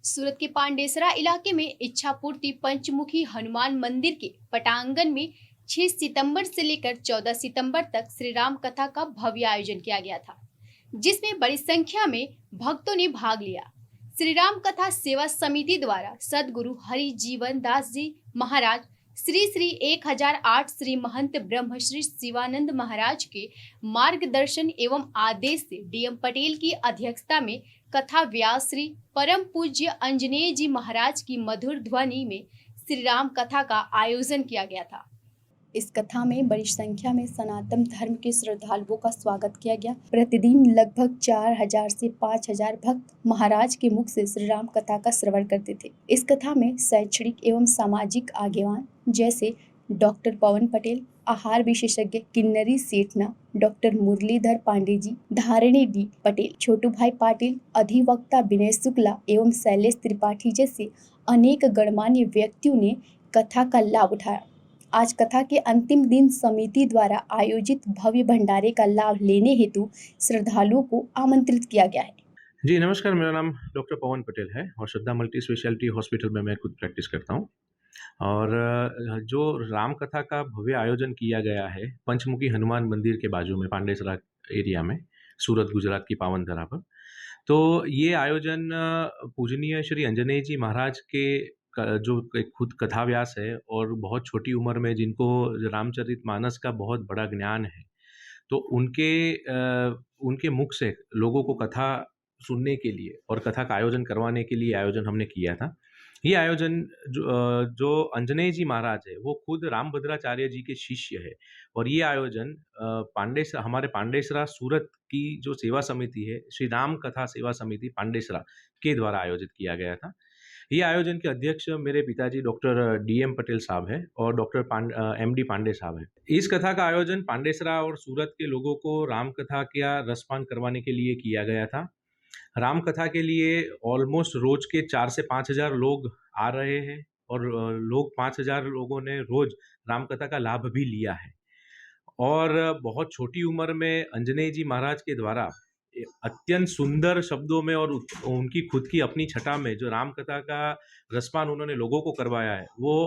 सूरत के पांडेसरा इलाके में इच्छापूर्ति पंचमुखी हनुमान मंदिर के पटांगण में 6 सितंबर से लेकर 14 सितंबर तक श्री राम कथा का भव्य आयोजन किया गया था, जिसमें बड़ी संख्या में भक्तों ने भाग लिया। श्री राम कथा सेवा समिति द्वारा सदगुरु हरि जीवन दास जी महाराज श्री श्री 1008 श्री महंत ब्रह्मश्री शिवानंद महाराज के मार्गदर्शन एवं आदेश से डीएम पटेल की अध्यक्षता में कथा व्यास श्री परम पूज्य अंजनेय जी महाराज की मधुर ध्वनि में श्री राम कथा का आयोजन किया गया था। इस कथा में बड़ी संख्या में सनातन धर्म के श्रद्धालुओं का स्वागत किया गया। प्रतिदिन लगभग 4000 से 5000 भक्त महाराज के मुख से श्री राम कथा का श्रवण करते थे। इस कथा में शैक्षणिक एवं सामाजिक आगेवान जैसे डॉक्टर पवन पटेल, आहार विशेषज्ञ किन्नरी सेठना, डॉक्टर मुरलीधर पांडे जी, धारिणी डी पटेल, छोटू भाई पाटिल, अधिवक्ता विनय शुक्ला एवं शैलेश त्रिपाठी जैसे अनेक गणमान्य व्यक्तियों ने कथा का लाभ उठाया। आज कथा के अंतिम दिन समिति द्वारा आयोजित भव्य भंडारे का लाभ लेने हेतु श्रद्धालुओं को आमंत्रित किया गया है। जी नमस्कार, मेरा नाम डॉक्टर पवन पटेल है और श्रद्धा मल्टी स्पेशलिटी हॉस्पिटल में मैं खुद प्रैक्टिस करता हूँ। और जो राम कथा का भव्य आयोजन किया गया है पंचमुखी हनुमान मंदिर के बाजू में पांडेसरा एरिया में, सूरत गुजरात की पावन धरा पर, तो ये आयोजन पूजनीय श्री अंजनेय जी महाराज के जो एक खुद कथा व्यास है और बहुत छोटी उम्र में जिनको रामचरितमानस का बहुत बड़ा ज्ञान है, तो उनके मुख से लोगों को कथा सुनने के लिए और कथा का आयोजन करवाने के लिए आयोजन हमने किया था। ये आयोजन जो अंजनेय जी महाराज है वो खुद रामभद्राचार्य जी के शिष्य है और ये आयोजन हमारे पांडेसरा सूरत की जो सेवा समिति है, श्री राम कथा सेवा समिति पांडेसरा के द्वारा आयोजित किया गया था। ये आयोजन के अध्यक्ष मेरे पिताजी डॉक्टर डीएम पटेल साहब हैं और डॉक्टर एमडी पांडे साहब हैं। इस कथा का आयोजन पांडेसरा और सूरत के लोगों को राम कथा का रसपान करवाने के लिए किया गया था। राम कथा के लिए ऑलमोस्ट रोज के 4 से 5,000 लोग आ रहे हैं और लोग 5,000 लोगों ने रोज राम कथा का लाभ भी लिया है। और बहुत छोटी उम्र में अंजनेय जी महाराज के द्वारा अत्यंत सुंदर शब्दों में और उनकी खुद की अपनी छटा में जो राम कथा का रसपान उन्होंने लोगों को करवाया है वो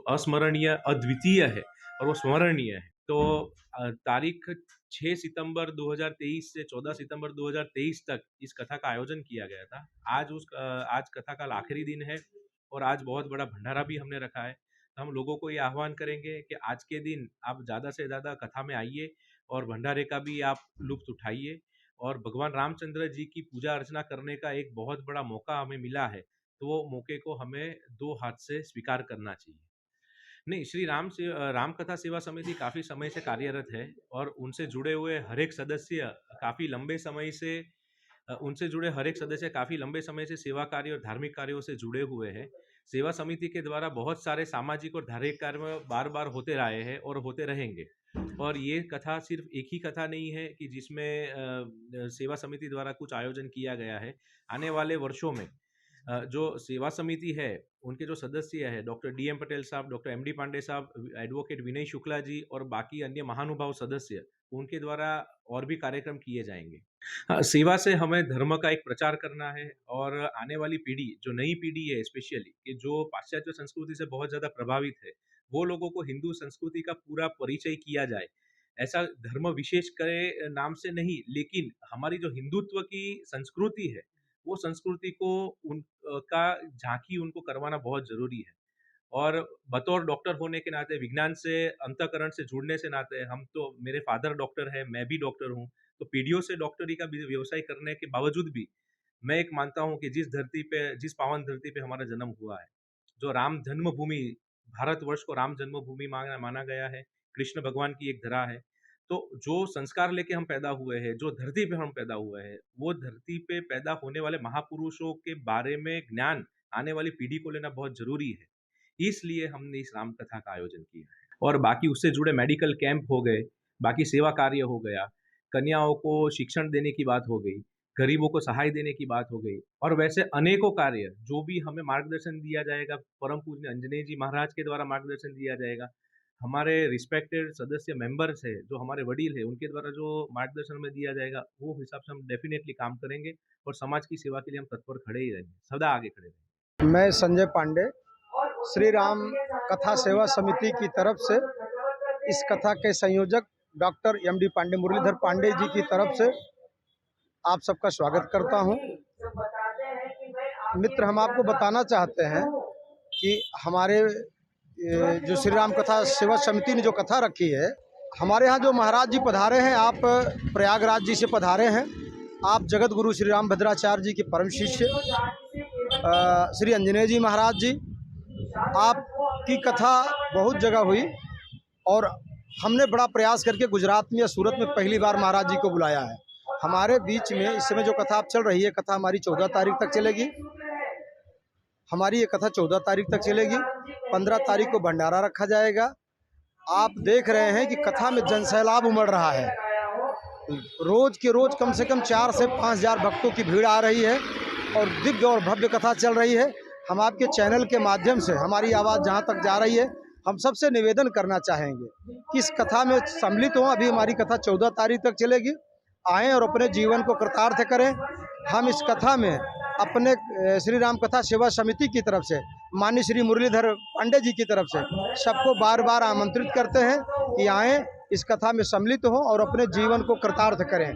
अस्मरणीय, अद्वितीय है और वो स्मरणीय है। तो तारीख 6 सितंबर 2023 से 14 सितंबर 2023 तक इस कथा का आयोजन किया गया था। आज कथा का आखिरी दिन है और आज बहुत बड़ा भंडारा भी हमने रखा है। हम लोगों को ये आह्वान करेंगे कि आज के दिन आप ज़्यादा से ज़्यादा कथा में आइए और भंडारे का भी आप लुत्फ़ उठाइए और भगवान रामचंद्र जी की पूजा अर्चना करने का एक बहुत बड़ा मौका हमें मिला है, तो वो मौके को हमें 2 हाथ से स्वीकार करना चाहिए। नहीं, श्री राम कथा सेवा समिति काफ़ी समय से कार्यरत है और उनसे जुड़े हुए हर एक सदस्य काफ़ी लंबे समय से उनसे जुड़े हर एक सदस्य काफ़ी लंबे समय से सेवा कार्य और धार्मिक कार्यों से जुड़े हुए हैं। सेवा समिति के द्वारा बहुत सारे सामाजिक और धार्मिक कार्य बार-बार होते रहे हैं और होते रहेंगे। और ये कथा सिर्फ एक ही कथा नहीं है कि जिसमें सेवा समिति द्वारा कुछ आयोजन किया गया है। आने वाले वर्षों में जो सेवा समिति है, उनके जो सदस्य हैं, डॉक्टर डीएम पटेल साहब, डॉक्टर एमडी पांडे साहब, एडवोकेट विनय शुक्ला जी और बाकी अन्य महानुभाव सदस्य, उनके द्वारा और भी कार्यक्रम किए जाएंगे। सेवा से हमें धर्म का एक प्रचार करना है और आने वाली पीढ़ी, जो नई पीढ़ी है स्पेशली, कि जो पाश्चात्य संस्कृति से बहुत ज़्यादा प्रभावित है, वो लोगों को हिंदू संस्कृति का पूरा परिचय किया जाए। ऐसा धर्म विशेष के नाम से नहीं, लेकिन हमारी जो हिंदुत्व की संस्कृति है, वो संस्कृति को का झांकी उनको करवाना बहुत ज़रूरी है। और बतौर डॉक्टर होने के नाते, विज्ञान से अंतःकरण से जुड़ने से नाते, हम तो, मेरे फादर डॉक्टर हैं, मैं भी डॉक्टर हूँ, तो पीढ़ियों से डॉक्टरी का व्यवसाय करने के बावजूद भी मैं एक मानता हूँ कि जिस पावन धरती पे हमारा जन्म हुआ है, जो राम जन्मभूमि, भारतवर्ष को राम जन्मभूमि माना गया है, कृष्ण भगवान की एक धरा है। तो जो संस्कार लेके हम पैदा हुए हैं, जो धरती पे हम पैदा हुए हैं, वो धरती पे पैदा होने वाले महापुरुषों के बारे में ज्ञान आने वाली पीढ़ी को लेना बहुत ज़रूरी है। इसलिए हमने इस राम कथा का आयोजन किया है। और बाकी उससे जुड़े मेडिकल कैंप हो गए, बाकी सेवा कार्य हो गया, कन्याओं को शिक्षण देने की बात हो गई, गरीबों को सहाय देने की बात हो गई, और वैसे अनेकों कार्य जो भी हमें मार्गदर्शन दिया जाएगा, परम पूज्य अंजनेय जी महाराज के द्वारा मार्गदर्शन दिया जाएगा। हमारे रिस्पेक्टेड सदस्य मेंबर्स है, जो हमारे वडील है, उनके द्वारा जो मार्गदर्शन में दिया जाएगा, वो हिसाब से हम डेफिनेटली काम करेंगे और समाज की सेवा के लिए हम तत्पर खड़े ही रहेंगे, सदा आगे खड़े रहेंगे। मैं संजय पांडे श्री राम कथा सेवा समिति की तरफ से इस कथा के संयोजक डॉक्टर एमडी पांडे मुरलीधर पांडे जी की तरफ से आप सबका स्वागत करता हूं। मित्र, हम आपको बताना चाहते हैं कि हमारे जो श्री राम कथा सेवा समिति ने जो कथा रखी है, हमारे यहाँ जो महाराज जी पधारे हैं, आप प्रयागराज जी से पधारे हैं। आप जगत गुरु श्री राम भद्राचार्य जी के परम शिष्य श्री अंजनेय जी महाराज जी, आपकी कथा बहुत जगह हुई और हमने बड़ा प्रयास करके गुजरात में या सूरत में पहली बार महाराज जी को बुलाया है। हमारे बीच में इस समय जो कथा अब चल रही है, कथा हमारी 14 तारीख तक चलेगी। हमारी ये कथा 14 तारीख तक चलेगी। 15 तारीख को भंडारा रखा जाएगा। आप देख रहे हैं कि कथा में जनसैलाब उमड़ रहा है। रोज के रोज कम से कम 4 से 5 हज़ार भक्तों की भीड़ आ रही है और दिव्य और भव्य कथा चल रही है। हम आपके चैनल के माध्यम से हमारी आवाज़ जहां तक जा रही है, हम सबसे निवेदन करना चाहेंगे कि इस कथा में सम्मिलित हों। अभी हमारी कथा 14 तारीख तक चलेगी। आएँ और अपने जीवन को कृतार्थ करें। हम इस कथा में अपने श्री राम कथा सेवा समिति की तरफ से माननीय श्री मुरलीधर पांडे जी की तरफ से सबको बार बार आमंत्रित करते हैं कि आएँ, इस कथा में सम्मिलित हों और अपने जीवन को कृतार्थ करें।